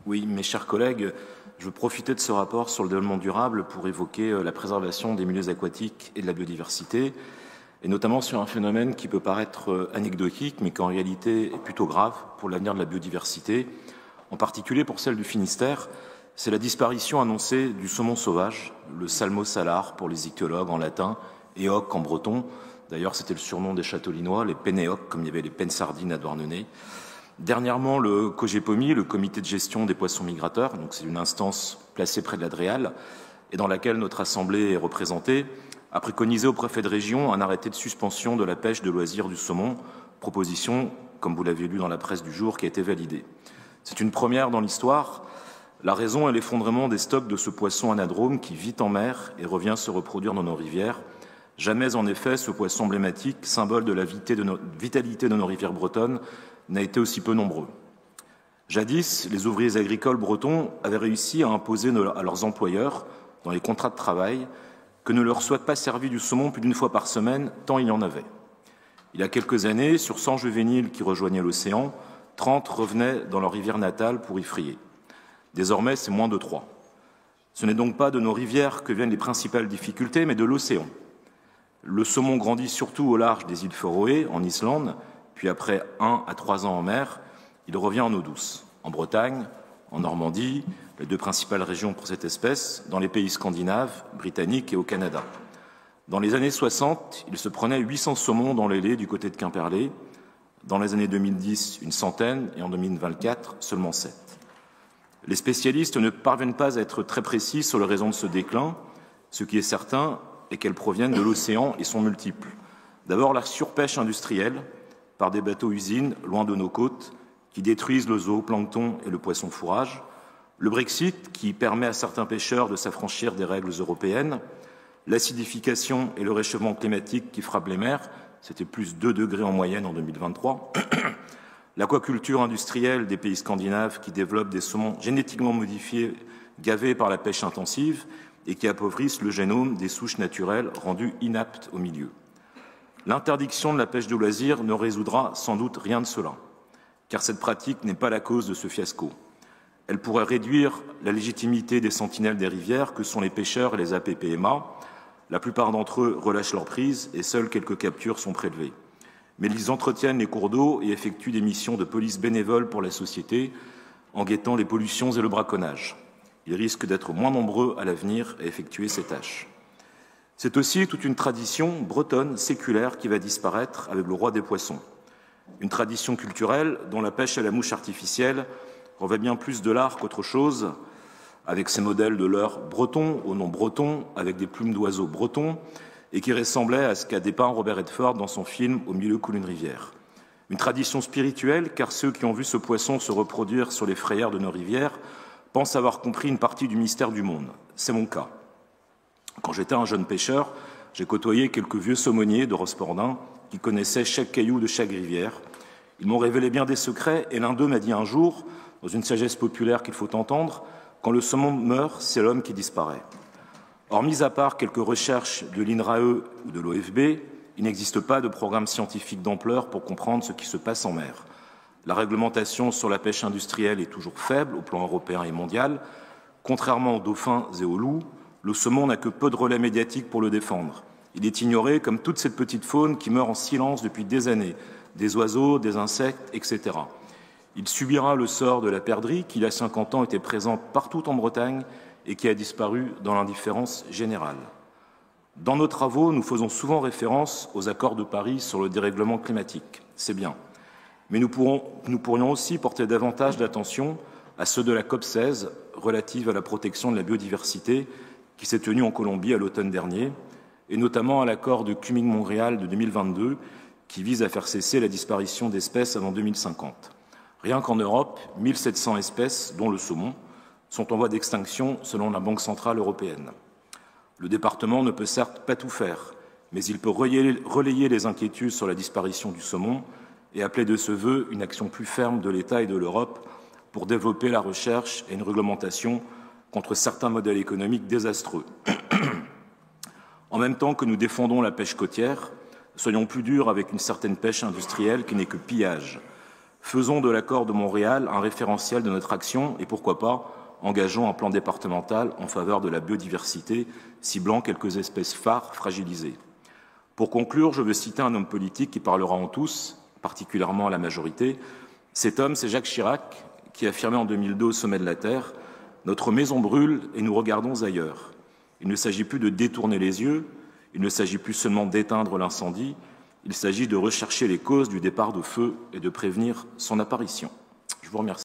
Oui, mes chers collègues, je veux profiter de ce rapport sur le développement durable pour évoquer la préservation des milieux aquatiques et de la biodiversité, et notamment sur un phénomène qui peut paraître anecdotique, mais qui en réalité est plutôt grave pour l'avenir de la biodiversité, en particulier pour celle du Finistère. C'est la disparition annoncée du saumon sauvage, le salmo salar pour les ichthyologues en latin, et hoc en breton. D'ailleurs, c'était le surnom des Châteaulinois, les pennéocs, comme il y avait les pennes sardines à Douarnenez. Dernièrement, le COGEPOMI, le comité de gestion des poissons migrateurs, donc c'est une instance placée près de la Dréal et dans laquelle notre Assemblée est représentée, a préconisé au préfet de région un arrêté de suspension de la pêche de loisirs du saumon, proposition, comme vous l'avez lu dans la presse du jour, qui a été validée. C'est une première dans l'histoire. La raison est l'effondrement des stocks de ce poisson anadrome qui vit en mer et revient se reproduire dans nos rivières. Jamais, en effet, ce poisson emblématique, symbole de la vitalité de nos rivières bretonnes, n'a été aussi peu nombreux. Jadis, les ouvriers agricoles bretons avaient réussi à imposer à leurs employeurs, dans les contrats de travail, que ne leur soit pas servi du saumon plus d'une fois par semaine, tant il y en avait. Il y a quelques années, sur 100 juvéniles qui rejoignaient l'océan, 30 revenaient dans leur rivière natale pour y frayer. Désormais, c'est moins de 3. Ce n'est donc pas de nos rivières que viennent les principales difficultés, mais de l'océan. Le saumon grandit surtout au large des îles Féroé, en Islande, puis après 1 à 3 ans en mer, il revient en eau douce, en Bretagne, en Normandie, les deux principales régions pour cette espèce, dans les pays scandinaves, britanniques et au Canada. Dans les années 60, il se prenait 800 saumons dans les laits du côté de Quimperlé. Dans les années 2010, une centaine, et en 2024, seulement 7. Les spécialistes ne parviennent pas à être très précis sur les raisons de ce déclin. Ce qui est certain est qu'elles proviennent de l'océan et sont multiples. D'abord, la surpêche industrielle, par des bateaux-usines loin de nos côtes, qui détruisent le zooplancton et le poisson fourrage, le Brexit, qui permet à certains pêcheurs de s'affranchir des règles européennes, l'acidification et le réchauffement climatique qui frappent les mers, c'était plus 2 degrés en moyenne en 2023, l'aquaculture industrielle des pays scandinaves qui développent des saumons génétiquement modifiés, gavés par la pêche intensive et qui appauvrissent le génome des souches naturelles rendues inaptes au milieu. L'interdiction de la pêche de loisirs ne résoudra sans doute rien de cela, car cette pratique n'est pas la cause de ce fiasco. Elle pourrait réduire la légitimité des sentinelles des rivières que sont les pêcheurs et les APPMA. La plupart d'entre eux relâchent leur prise et seules quelques captures sont prélevées. Mais ils entretiennent les cours d'eau et effectuent des missions de police bénévoles pour la société en guettant les pollutions et le braconnage. Ils risquent d'être moins nombreux à l'avenir à effectuer ces tâches. C'est aussi toute une tradition bretonne séculaire qui va disparaître avec le roi des poissons. Une tradition culturelle dont la pêche à la mouche artificielle revêt bien plus de l'art qu'autre chose, avec ses modèles de leurre breton, au nom breton, avec des plumes d'oiseaux bretons, et qui ressemblait à ce qu'a dépeint Robert Redford dans son film Au milieu coule une rivière. Une tradition spirituelle, car ceux qui ont vu ce poisson se reproduire sur les frayères de nos rivières pensent avoir compris une partie du mystère du monde. C'est mon cas. Quand j'étais un jeune pêcheur, j'ai côtoyé quelques vieux saumoniers de Rospordin qui connaissaient chaque caillou de chaque rivière. Ils m'ont révélé bien des secrets et l'un d'eux m'a dit un jour, dans une sagesse populaire qu'il faut entendre, « Quand le saumon meurt, c'est l'homme qui disparaît ». Or, mis à part quelques recherches de l'INRAE ou de l'OFB, il n'existe pas de programme scientifique d'ampleur pour comprendre ce qui se passe en mer. La réglementation sur la pêche industrielle est toujours faible au plan européen et mondial. Contrairement aux dauphins et aux loups, le saumon n'a que peu de relais médiatiques pour le défendre. Il est ignoré comme toute cette petite faune qui meurt en silence depuis des années, des oiseaux, des insectes, etc. Il subira le sort de la perdrix qui, il y a 50 ans, était présente partout en Bretagne et qui a disparu dans l'indifférence générale. Dans nos travaux, nous faisons souvent référence aux accords de Paris sur le dérèglement climatique. C'est bien. Mais nous pourrions aussi porter davantage d'attention à ceux de la COP16 relative à la protection de la biodiversité qui s'est tenue en Colombie à l'automne dernier, et notamment à l'accord de Kunming-Montréal de 2022 qui vise à faire cesser la disparition d'espèces avant 2050. Rien qu'en Europe, 1700 espèces, dont le saumon, sont en voie d'extinction selon la Banque centrale européenne. Le département ne peut certes pas tout faire, mais il peut relayer les inquiétudes sur la disparition du saumon et appeler de ce vœu une action plus ferme de l'État et de l'Europe pour développer la recherche et une réglementation contre certains modèles économiques désastreux. En même temps que nous défendons la pêche côtière, soyons plus durs avec une certaine pêche industrielle qui n'est que pillage. Faisons de l'accord de Montréal un référentiel de notre action et pourquoi pas engageons un plan départemental en faveur de la biodiversité, ciblant quelques espèces phares fragilisées. Pour conclure, je veux citer un homme politique qui parlera en tous, particulièrement à la majorité. Cet homme, c'est Jacques Chirac, qui affirmait en 2002 au sommet de la Terre « Notre maison brûle et nous regardons ailleurs. Il ne s'agit plus de détourner les yeux, il ne s'agit plus seulement d'éteindre l'incendie, il s'agit de rechercher les causes du départ de feu et de prévenir son apparition. » Je vous remercie.